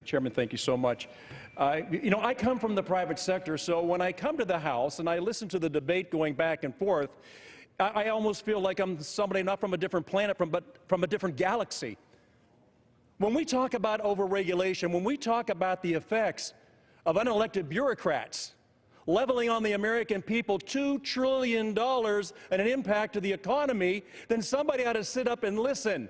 Chairman, thank you so much. I come from the private sector, so when I come to the House and I listen to the debate going back and forth, I almost feel like I'm somebody not from a different planet, but from a different galaxy. When we talk about overregulation, when we talk about the effects of unelected bureaucrats leveling on the American people $2 trillion and an impact to the economy, then somebody ought to sit up and listen.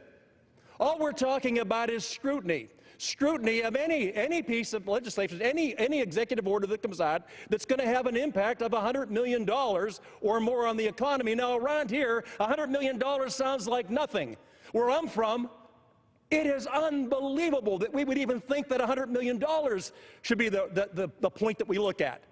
All we're talking about is scrutiny. Scrutiny of any piece of legislation, any executive order that comes out that's going to have an impact of $100 million or more on the economy. Now, around here, $100 million sounds like nothing. Where I'm from, it is unbelievable that we would even think that $100 million should be the point that we look at.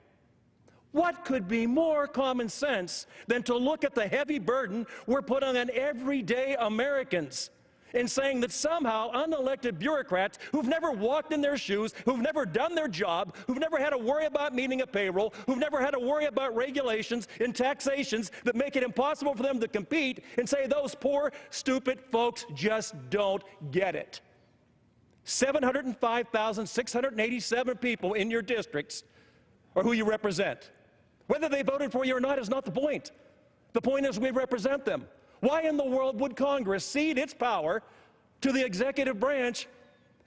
What could be more common sense than to look at the heavy burden we're putting on everyday Americans in saying that somehow unelected bureaucrats who've never walked in their shoes, who've never done their job, who've never had to worry about meeting a payroll, who've never had to worry about regulations and taxations that make it impossible for them to compete, and say those poor, stupid folks just don't get it. 705,687 people in your districts are who you represent. Whether they voted for you or not is not the point. The point is we represent them. Why in the world would Congress cede its power to the executive branch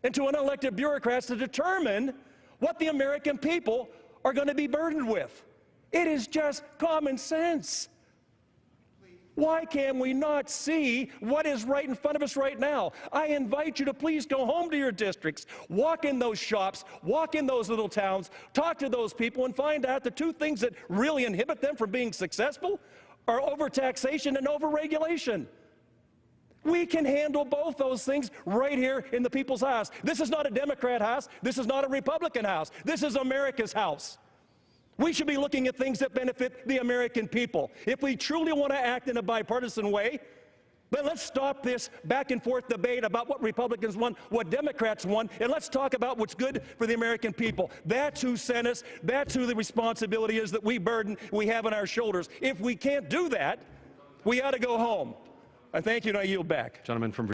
and to unelected bureaucrats to determine what the American people are going to be burdened with? It is just common sense. Why can we not see what is right in front of us right now? I invite you to please go home to your districts, walk in those shops, walk in those little towns, talk to those people and find out the two things that really inhibit them from being successful are overtaxation and overregulation. We can handle both those things right here in the people's house. This is not a Democrat house. This is not a Republican house. This is America's house. We should be looking at things that benefit the American people. If we truly want to act in a bipartisan way, then let's stop this back and forth debate about what Republicans want, what Democrats want, and let's talk about what's good for the American people. That's who sent us. That's who the responsibility is that we have on our shoulders. If we can't do that, we ought to go home. I thank you, and I yield back. Gentleman from